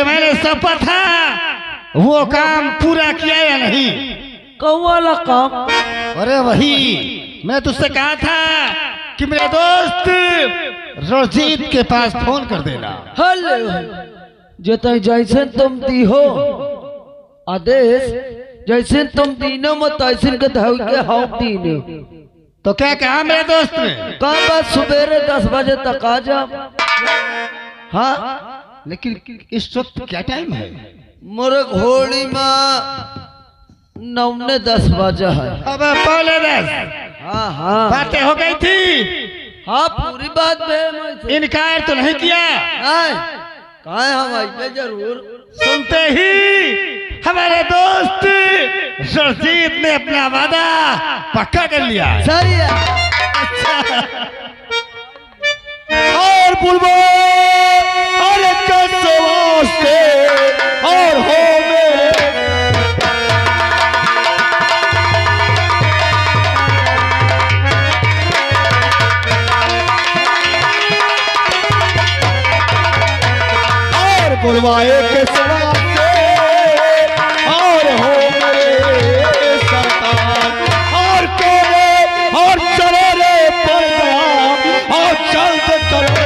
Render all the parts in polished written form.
जो मैंने सौंपा था वो काम पूरा किया या नहीं? कौन वाला काम? अरे वही मैं तुझसे कहा था कि मेरे दोस्त रंजीत के पास फोन कर देना। हेलो जो जैसे तुम दी हो आदेश, जैसे तुम दीनो मत ऐसे के धाव के हम दीने। तो क्या कहा मेरे दोस्त ने? कब बस सुबेरे 10 बजे तक आ जा। हाँ लेकिन इस वक्त क्या टाइम है? मोरे घोड़ी में 9:10 बजे है। अब पौने 10। हाँ हाँ बातें हो गई थी। हाँ पूरी बात में इनकार तो नहीं किया? कहा हम आइए जरूर। सुनते ही हमारे दोस्त रंजीत ने अपना वादा पक्का कर लिया। सही है। और बुलबुल और वास्ते और हो बुलवाए के वास्ते और हो मेरे सरकार और कोरे और चले रे परदा और चलते करे।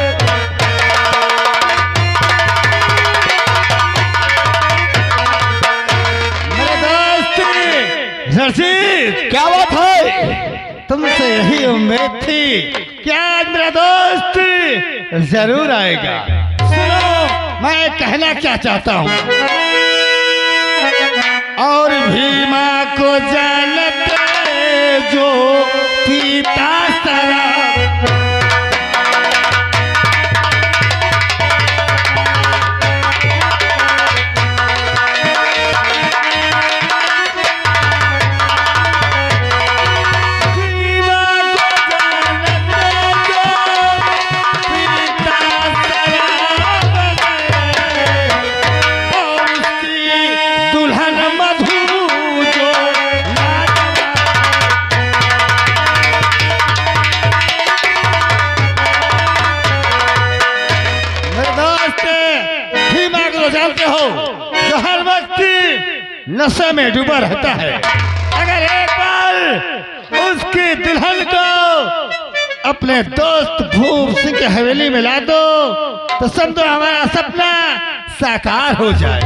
मेरे दोस्त रंजीत, क्या बात है? तुमसे यही उम्मीद थी कि आज मेरा दोस्त जरूर आएगा। सुनो मैं कहना क्या चाहता हूँ। और भीमा को जानते जो पीता शराब, नशे में डूबा रहता है। अगर एक बार उसकी दुल्हन को अपने दोस्त भूप सिंह की हवेली में ला दो तो समझो हमारा सपना साकार हो जाए।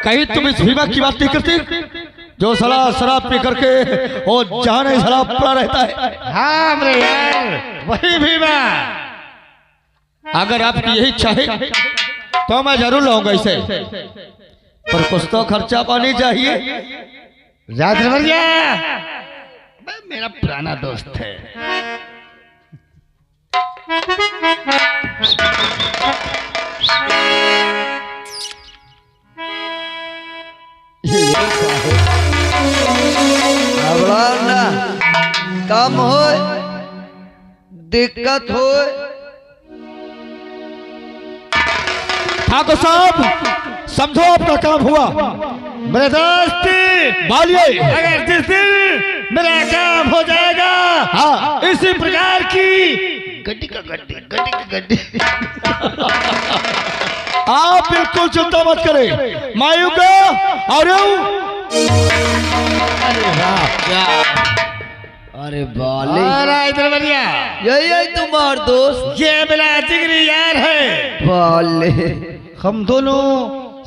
कहीं तुम इस भीमा की बात नहीं करती जो सला शराब पी करके और जहाँ नहीं शराब पड़ा रहता है? हाँ मेरे यार वही भीमा। अगर आपकी यही इच्छा है तो मैं जरूर लाऊंगा इसे, पर कुछ तो खर्चा पानी चाहिए। राजवर्या मेरा पुराना दोस्त है। ना काम हो दिक्कत हो। ठाकुर साहब समझो आपका काम हुआ। मेरे दोस्त बालिए, अगर जिस दिन मेरा काम हो जाएगा हाँ इसी प्रकार की गड्डी का गड्डी आप बिल्कुल चिंता मत करें, मायू का और अरे बाले इधर बढ़िया यही तुम्हार दोस्त, ये मेरा जिगरी यार है बाले। हम दोनों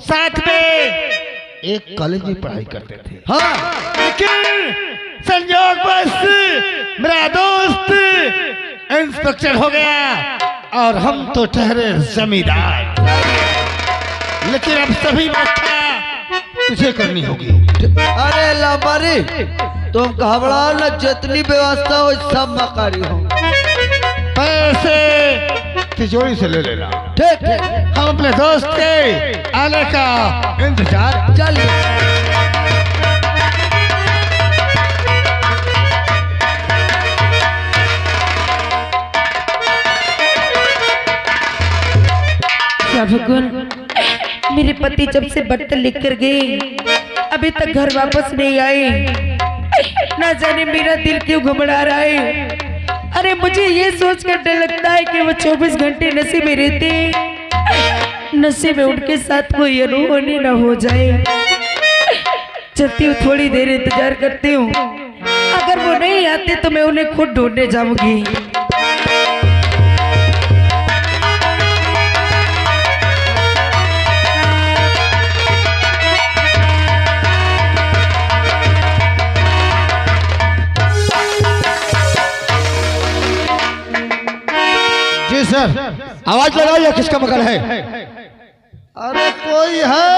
साथ में एक कॉलेज में पढ़ाई करते थे। हाँ लेकिन संयोग बस मेरा दोस्त इंस्पेक्टर हो गया और हम तो ठहरे जमींदार। लेकिन अब सभी व्यवस्था तुझे करनी होगी। अरे लाबारी तुम घबरा न, जितनी व्यवस्था हो सब मकारी हो। पैसे तिजोरी से ले लेना। ठीक ठीक हम अपने दोस्त के आने का इंतजार चलिए। भगवान, मेरे पति जब से बट्टा लेकर गए अभी तक घर वापस नहीं आए। ना जाने मेरा दिल क्यों घबरा रहा है। अरे मुझे ये सोचकर डर लगता है कि वो 24 घंटे नशे में रहते नशे में उनके साथ कोई अनहोनी न हो जाए। चलती हूँ, थोड़ी देर इंतजार करती हूँ। अगर वो नहीं आते तो मैं उन्हें खुद ढूंढने जाऊंगी। जी सर, आवाज लगाइए, किसका मकान है? अरे कोई है?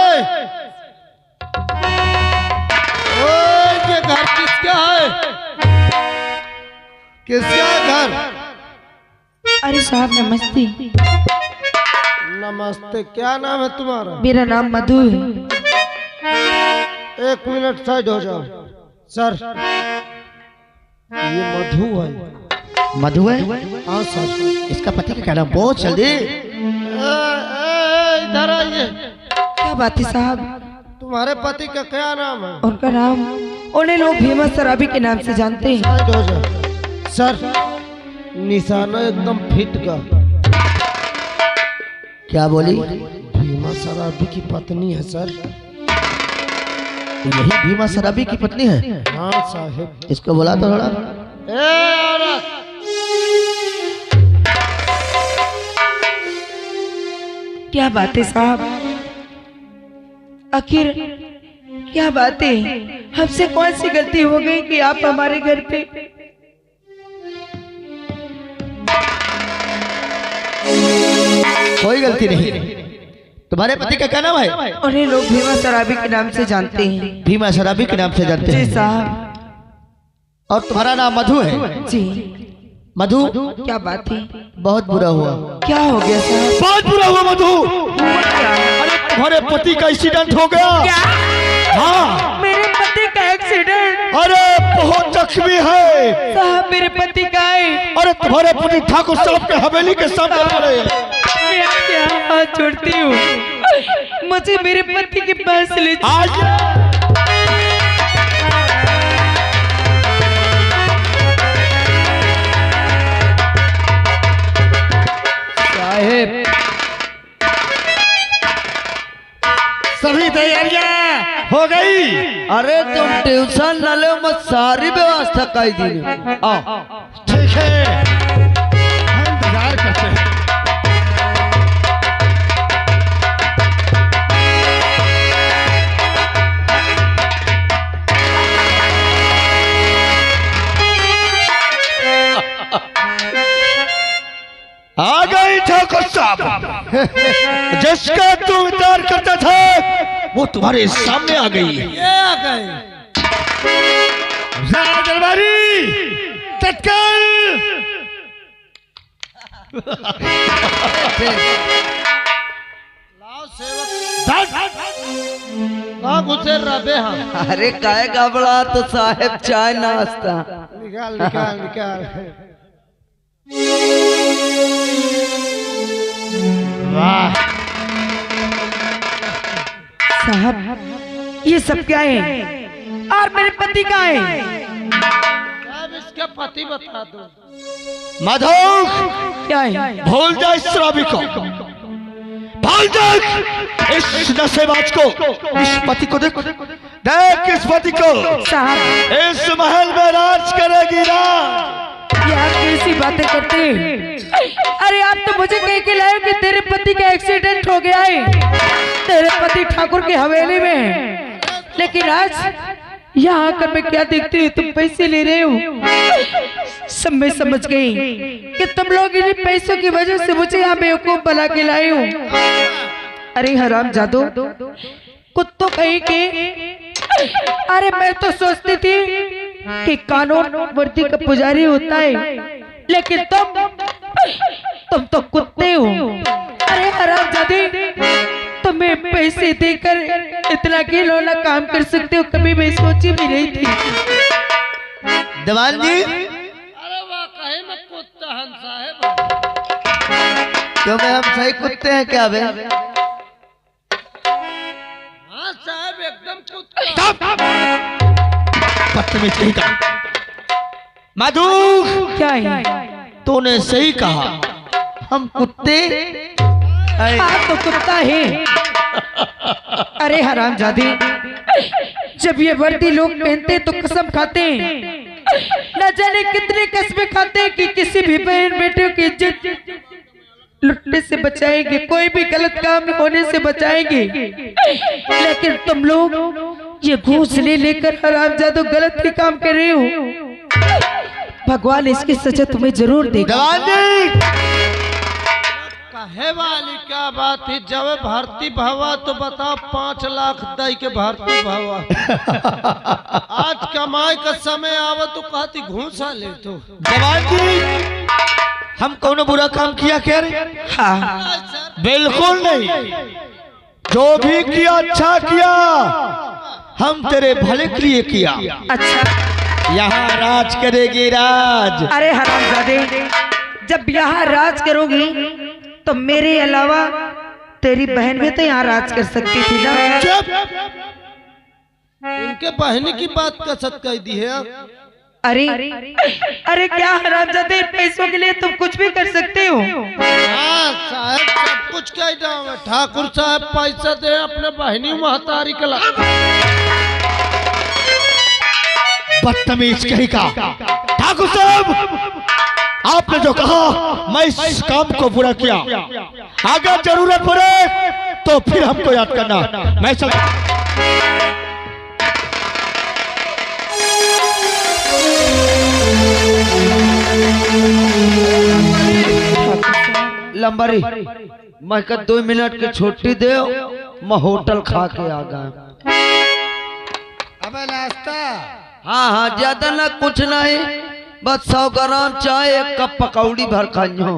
ओए, ये घर किसका है? किसका घर? अरे साहब नमस्ते। नमस्ते, क्या नाम है तुम्हारा? मेरा नाम मधु है। 1 मिनट साइड हो जाओ। सर, ये मधु है। मधु है? हाँ सर। इसका पति का क्या नाम? बहुत जल्दी इधर आइए। क्या बात है साहब? तुम्हारे पति का क्या नाम है? उनका नाम, उन्हें लोग भीमा शराबी के नाम से जानते हैं। साइड हो जाओ। सर, निशाना एकदम फिट का। क्या बोली? भीमा शराबी की पत्नी है सर। यही भीमा शराबी की पत्नी है? हाँ साहिब। इसको बोला तो थोड़ा। औरत, क्या बात है साहब? आखिर क्या बात है? हमसे कौन सी गलती हो गई कि आप हमारे घर पे? कोई गलती नहीं। तुम्हारे पति का क्या नाम है? उन्हें लोग भीमा शराबी के नाम से जानते हैं। भीमा शराबी के नाम से जानते जी हैं। साहब। और तुम्हारा नाम मधु है? जी। मधु, क्या बात है? बहुत बुरा हुआ। क्या हो गया साहब? बहुत बुरा हुआ मधु। अरे तुम्हारे पति का एक्सीडेंट हो गया। क्या? हाँ। मेरे पति का एक्सीडेंट? अरे बहुत जख्मी है साहब, मेरे पति का है। अरे तुम्हारे पति ठाकुर साहब के हवेली के सामने पड़े। मैं आपके हाथ जोड़ती हूँ, मुझे मेरे पति के पास ले जाओ। आज साहेब, सभी तैयारियां हो गई? अरे तुम टेंशन न लो, मैं सारी व्यवस्था कर दी। आओ। ठीक है, हम इंतजार करते हैं। आ गई ठाकुर साहब। जिसका तुम इंतजार करते थे वो तुम्हारे सामने आ गई। ये आ गए। दरबारी, तत्काल लाओ सेवक। कहाँ घुसे रबे? हाँ, अरे काय घबरा तो साहेब, चाय नाश्ता। निकाल निकाल निकाल। वाह साहब, ये सब क्या है? और मेरे पति का है? अब इसका पति बता दो। मधु, क्या है? भूल जा इस शराबी को, भूल जा इस नशेबाज को, इस पति को देख, देख इस पति को। साहब, इस महल में राज करेगी ना। ये आप कैसी बातें करते हैं? अरे आप तो मुझे कह के लाए कि तेरे पति का एक्सीडेंट हो गया है, तेरे पति ठाकुर की हवेली में है। लेकिन आज यहाँ आकर मैं क्या देखती हूँ, तुम पैसे ले रहे हो। सब मैं समझ गई कि तुम लोग इन पैसों की वजह से मुझे यहाँ बेवकूफ बना के लाए हो। अरे हराम जादू, कुत्तों कहीं के। अरे मैं तो सोचती थी कि कानून वर्दी का पुजारी होता है, लेकिन तुम तो कुत्ते हो। अरे हरामजादे, तुम्हें पैसे देकर इतना घिनौना काम कर सकते हो, कभी मैं सोची भी नहीं थी। दीवान जी, अरे वाह, कहे में कुत्ता हम साहेब। क्यों भाई, हम सही कुत्ते हैं क्या बे? हाँ साहब, एकदम कुत्ता। बदतमीज कहीं का। मधु, क्या है? तूने सही कहा, हम कुत्ते आप तो कुत्ता है। अरे हरामजादे, जब ये वर्दी लोग पहनते तो कसम खाते हैं, न जाने कितने कसमें खाते हैं कि किसी भी बहन बेटे की इज्जत लुटने से बचाएंगे, कोई भी गलत काम होने से बचाएंगे। लेकिन तुम लोग ये घूस लेकर हरामजादो गलत ही काम कर रहे हो। भगवान इसकी सजा तुम्हें जरूर देगा। जवान जी कहे वाली क्या बात है, जब भर्ती भवा तो बताओ 5 लाख दई के भर्ती भवा। आज कमाई का समय आवा तो कहती घूसा ले तो। जवान जी हम कौन बुरा काम किया क्या रे? हाँ, बिल्कुल नहीं, जो भी किया अच्छा किया, हम तेरे भले के लिए किया। अच्छा। यहाँ राज करेगी राज। अरे हरामजादे, जब यहाँ राज करोगी तो मेरे अलावा तेरी बहन भी तो यहाँ राज कर सकती थी ना। चुप। इनके बहनी की बात का सत कह दी है। अरे अरे क्या हरामजादे, पैसों के लिए तुम कुछ भी कर सकते हो। हाँ साहब, सब कुछ कह जाओ। ठाकुर साहब पैसा दे अपने बहनी महतारी के ला। बदतमीज कहीं का। ठाकुर साहब आपने जो कहा मैं इस काम को पूरा किया, अगर जरूरत पड़े तो फिर हमको याद करना। मैं चल लंबरी मैं का 2 मिनट की छुट्टी दे, मैं होटल खा के आ गया। अबे नाश्ता। हाँ हाँ, ज्यादा ना कुछ नहीं, बस 100 ग्राम चाय, 1 कप पकौड़ी भर खाइयो।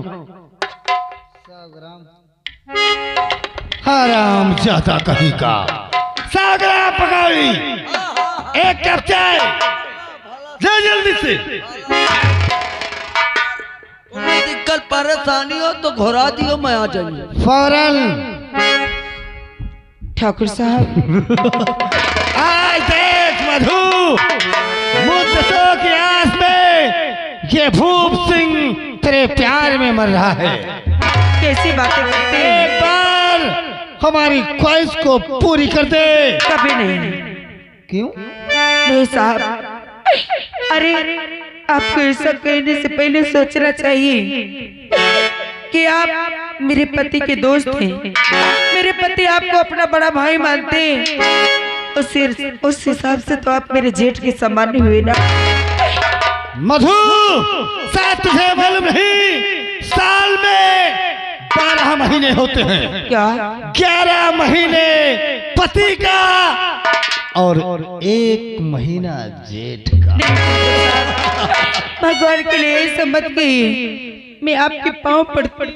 हराम ज्यादा कहीं का। 100 ग्राम पकौड़ी, 1 कप चाय, जा जल्दी से। दिक्कत परेशानी हो तो घुरा दियो, मैं आ जाइए फौरन। ठाकुर साहब, आज देख मधु, मुद्दतों की आस में ये भूप सिंह तेरे प्यार में मर रहा है। कैसी बातें करते हैं। एक बार हमारी ख्वाहिश को पूरी कर दे। कभी नहीं। क्यों? नहीं साहब, अरे आपको ऐसा कहने से पहले सोचना चाहिए कि आप मेरे पति के दोस्त हैं। मेरे पति आपको अपना बड़ा भाई मानते हैं, उस हिसाब से तो आप मेरे जेठ के समान हुए ना। मधु, शायद तुझे मालूम नहीं, साल में 12 महीने होते हैं। क्या? 11 महीने पति का और 1 महीना जेठ का। भगवान के लिए ऐसा मत कहिए, मैं आपके पाँव पड़ती।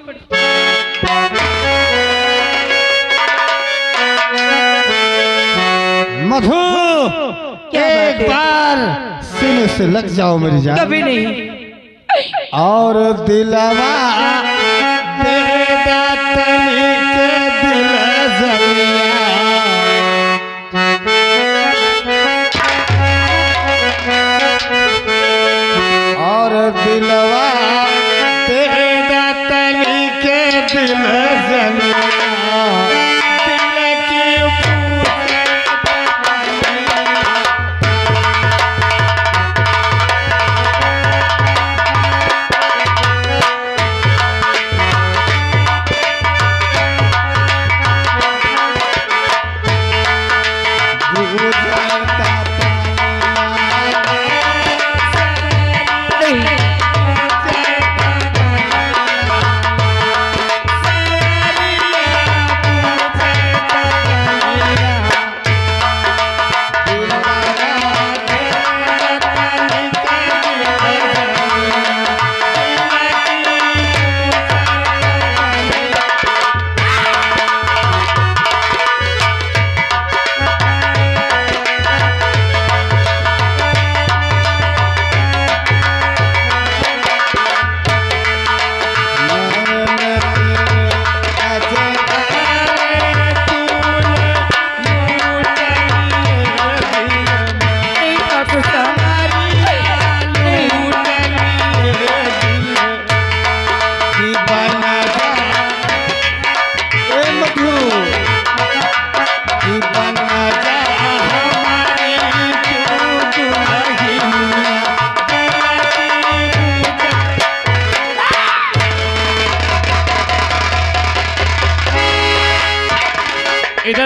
मधु, एक बार सीने से लग जाओ मेरी जान। कभी नहीं। और दिलवा दे दा तनिक दिल जलिया। और दिलवा दे दा तनिक दिल जलिया।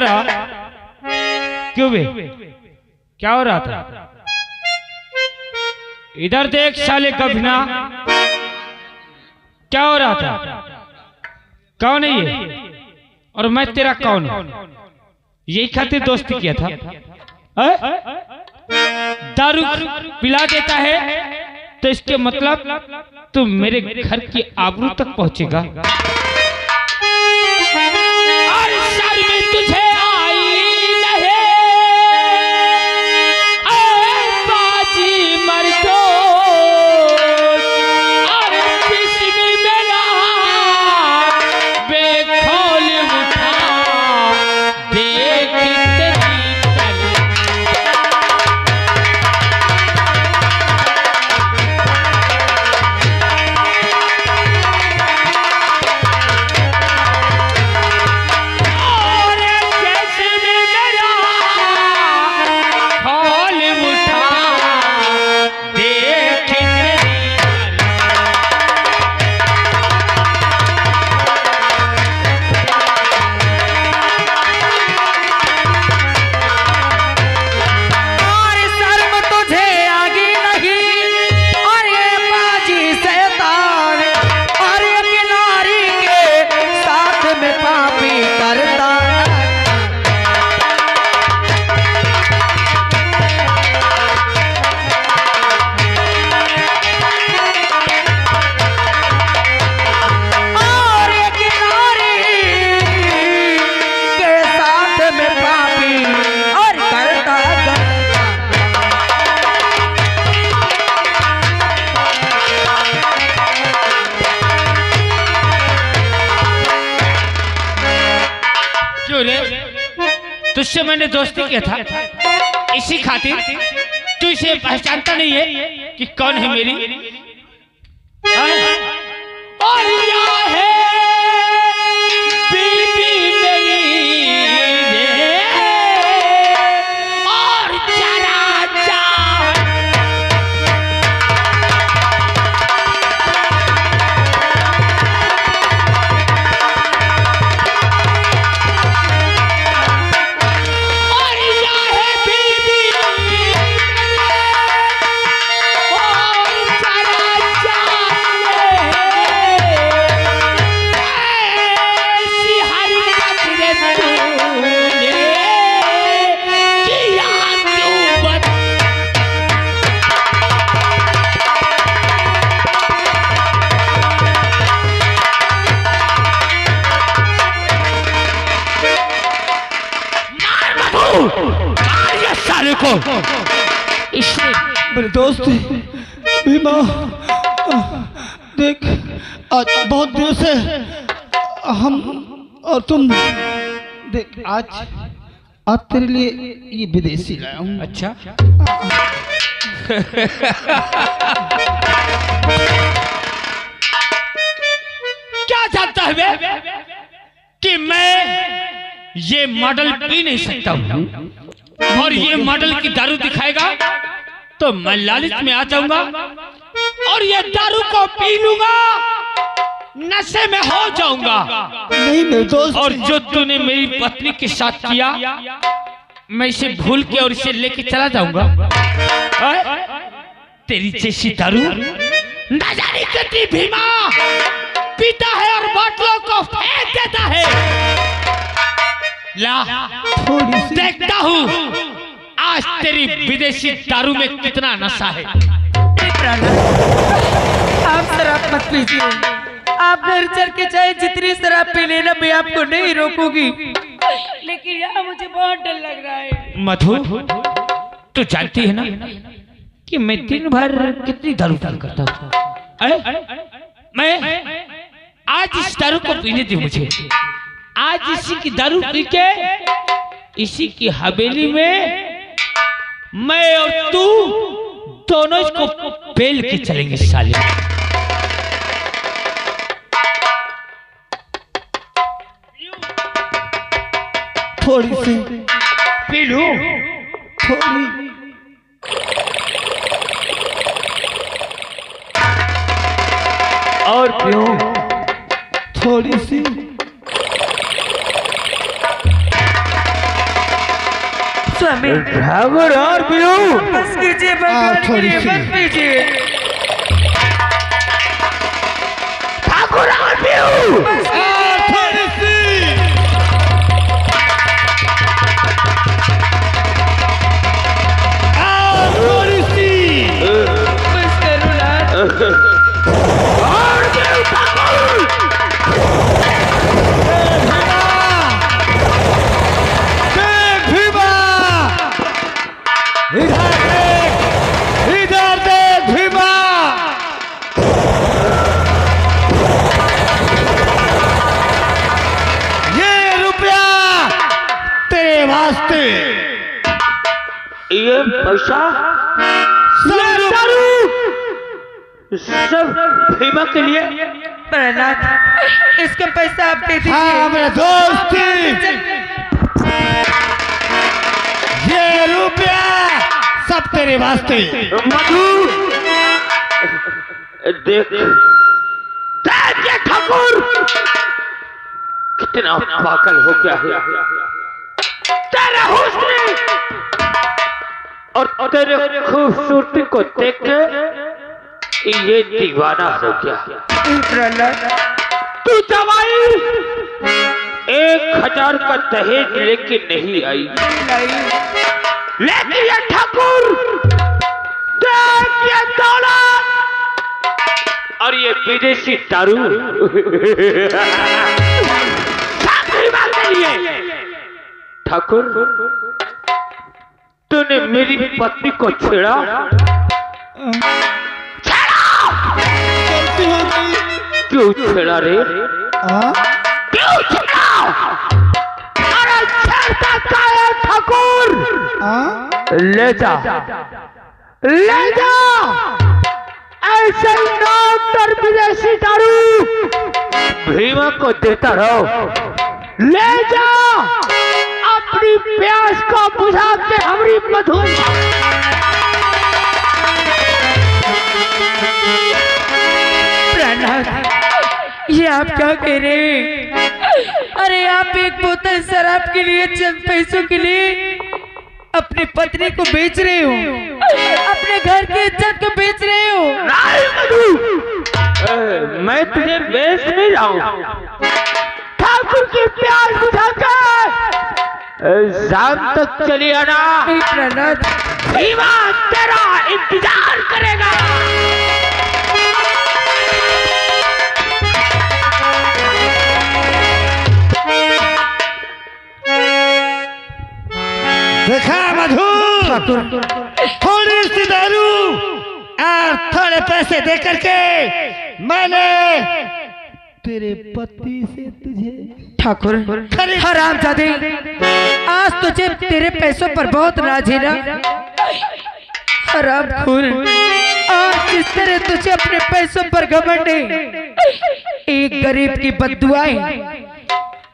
रहा? क्यों बे, क्या हो रहा था? इधर देख साले गभना, क्या हो रहा था? कौन है ये और मैं तेरा कौन हूं? यही खातिर दोस्ती किया था? दारू पिला देता है तो इसके मतलब तुम मेरे घर की आबरू तक पहुंचेगा। और सर में तुझे आई नहीं, बाजी मर दो, और जिस्म मेरा बेखौल उठा देख तेरी तुझसे मैंने दोस्ती किया था इसी खातिर तू इसे पहचानता नहीं है कि कौन है मेरी? और या है बीबी मेरी और जरा मेरे दोस्त भीमा, देख आज बहुत दिनों से हम और तुम, देख आज तेरे लिए ये विदेशी लाया हूँ। अच्छा क्या जानता है बे कि मैं ये मॉडल पी नहीं सकता हूँ, और ये मॉडल की दारू दिखाएगा तो मैं लालच में आ जाऊंगा और ये दारू को पी लूंगा, नशे में हो जाऊंगा। नहीं मेरे दोस्त, और जो तूने मेरी पत्नी के साथ किया मैं इसे भूल के और इसे लेके चला जाऊंगा। तेरी जैसी दारू ना जाने कितनी भीमा पीता है और बोतलों को फेंक देता है। ला देखता हूँ आज तेरी विदेशी दारू में कितना नशा है। आप शराब मत पीजिए, आप घर चल के चाहे जितनी शराब पी लेना मैं आपको नहीं रोकूंगी, लेकिन यहाँ मुझे बहुत डर लग रहा है। मधु तू जानती है ना कि मैं दिन भर कितनी दारू पान करता हूँ। मैं आज इस दारू को पीने दी मुझे। आज इसी की दारू पी के इसी की हवेली में मैं और तू दोनों इसको पेल के चलेंगे साले। थोड़ी सी पी लूं? थोड़ी और क्यों? थोड़ी सी हमें ठाकुर और पीऊ बस कीजिए भगवान के थोड़ी लिए सी। मत कीजिए। ठाकुर और पीऊ थोड़ी सी थोड़ी सी बस करो लाल। और पीऊ ठाकुर देख भीमा इधर देख भीमा ये रुपया तेरे वास्ते ये पैसा सब भीमा के लिए प्रहलाद इसका पैसा आप दे हाँ दीजिए। मेरे दोस्त ये रुपया सब तेरे वास्ते मधु देख देख ये ठाकुर कितना पागल हो गया है तेरे हुस्न और तेरे खूबसूरती को देख के ये दीवाना हो गया। प्रहलाद तू जवाई 1000 का दहेज लेके नहीं आई, लेकिन ये ठाकुर देख ये दौलत और ये विदेशी दारू शादी के लिए। ठाकुर तूने मेरी पत्नी को छेड़ा गलती हो गई क्यों छेड़ा रे? क्यों छेड़ा? अरे छेड़ता क्या है ठाकुर? ले जा ऐसे ही नौकर विदेशी दारू भीमा को देता रहो। ले जा अपनी प्यास को बुझा के हमारी मधु। प्रहलाद ये आप क्या कह रहे हैं? अरे आप एक बोतल शराब के लिए चंद पैसों के लिए अपनी पत्नी को बेच रहे हो, अपने घर की इज्जत को बेच रहे हो। नहीं मधु, मैं तुझे बेच नहीं जाऊं। ठाकुर की प्यास बुझा कर शाम तक चली आना। नहीं प्रहलाद भीमा तेरा इंतजार करेगा। देखा मधु थोड़ी सी दारू और थोड़े पैसे दे करके मैंने तेरे पति से तुझे ठाकुर हरामजादे, आज तुझे तेरे पैसों पर बहुत नाज है ना। हरामखोर, आज जिस तरह तुझे अपने पैसों पर घमंड है, एक गरीब की बद्दुआएं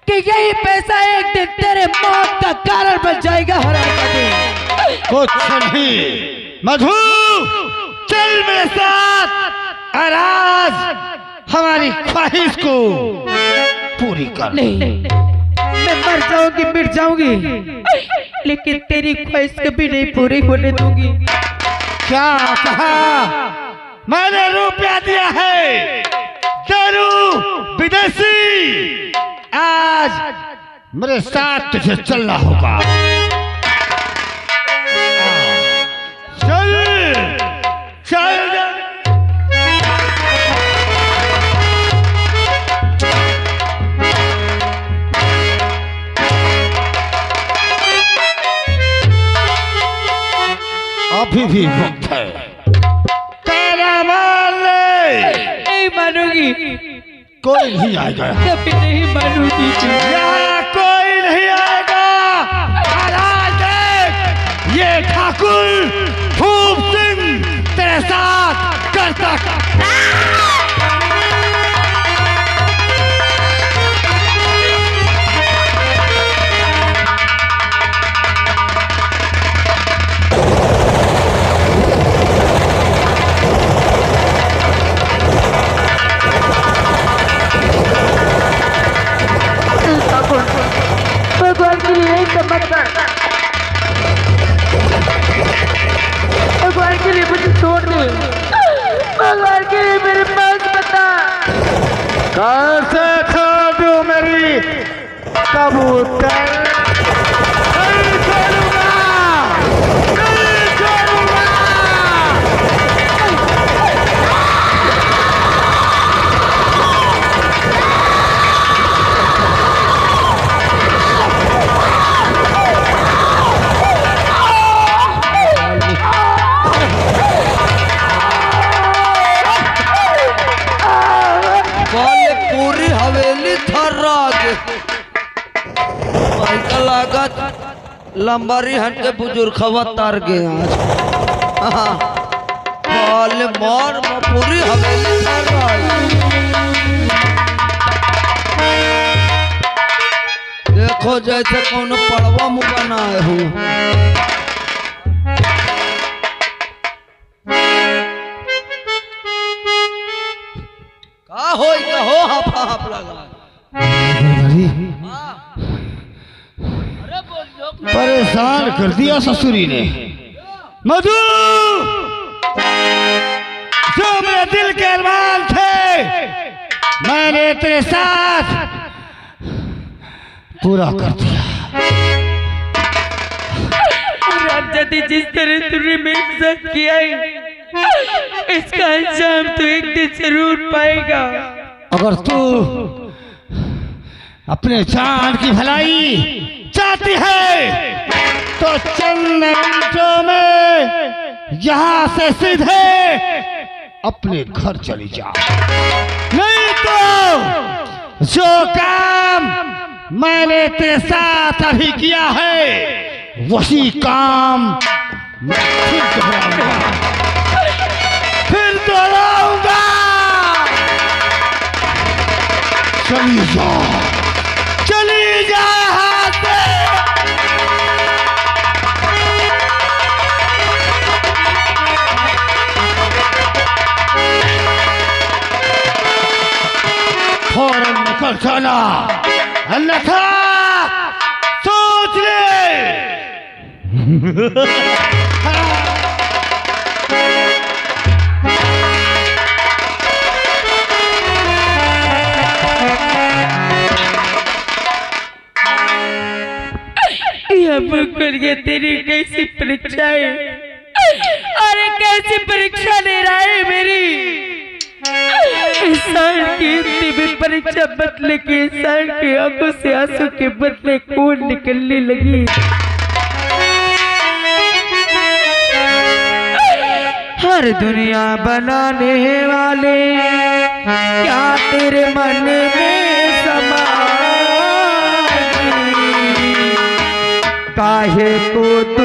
कि यही पैसा एक दिन तेरे मौत का कारण बन जाएगा। हरामजादे कुछ नहीं मधु, चल मेरे साथ और आज हमारी ख्वाहिश को पूरी कर। नहीं, मैं मर जाऊंगी मिट जाऊंगी, लेकिन तेरी ख्वाहिश कभी नहीं पूरी होने दूंगी। क्या कहा? मैंने रुपया दिया है दारू विदेशी, आज मेरे साथ तुझे चलना होगा। चल चल अभी भी वक्त है, ताला मार ले। नहीं मानूंगी, कोई नहीं आएगा, कभी नहीं मानूंगी। यहाँ कोई नहीं आएगा। आज देख ये ठाकुर खूब सिंह तेरे साथ करता। भगवान के लिए मत कर। कैसे छोड़ दूं मेरी कबूतर? नहीं छोड़ूंगा, नहीं छोड़ूंगा। बोले पूरी हवेली थर्रा के भाई का लागत लंबारी हट के बुजुर्ग खबर तार गए आज। हाँ, बोले मोर पूरी हवेली थर्रा देखो जैसे कौन पड़वा मुँह बनाए हूँ। का हो हाफ हाफ लगा। अरे बोलियो परेशान कर दिया ससुरी ने। मधु, जो मेरे दिल के अरमान थे मैंने तेरे साथ पूरा कर दिया। रामजादी, जिस तरह तूने मेरे साथ किया है इसका अंजाम तो एक दिन जरूर पाएगा। अगर तू अपने जान की भलाई चाहती है तो चंद मिनटों में यहाँ से सीधे अपने घर चली जा, नहीं तो जो काम मैंने तेरे साथ अभी किया है वही काम मैं फिर दोहराऊंगा, फिर दोहराऊंगा। चली जा, चली जा यहाँ से। फौरन निकल जाना, अन्यथा सोच ले। ये तेरी कैसी परीक्षा है? अरे कैसी परीक्षा ले रहा है मेरी? इंसान की इतनी भी परीक्षा बदले के इंसान की आंखों से आंसू के बदले खून निकलने लगी। हर दुनिया बनाने वाले क्या तेरे मन में समा, काहे को तू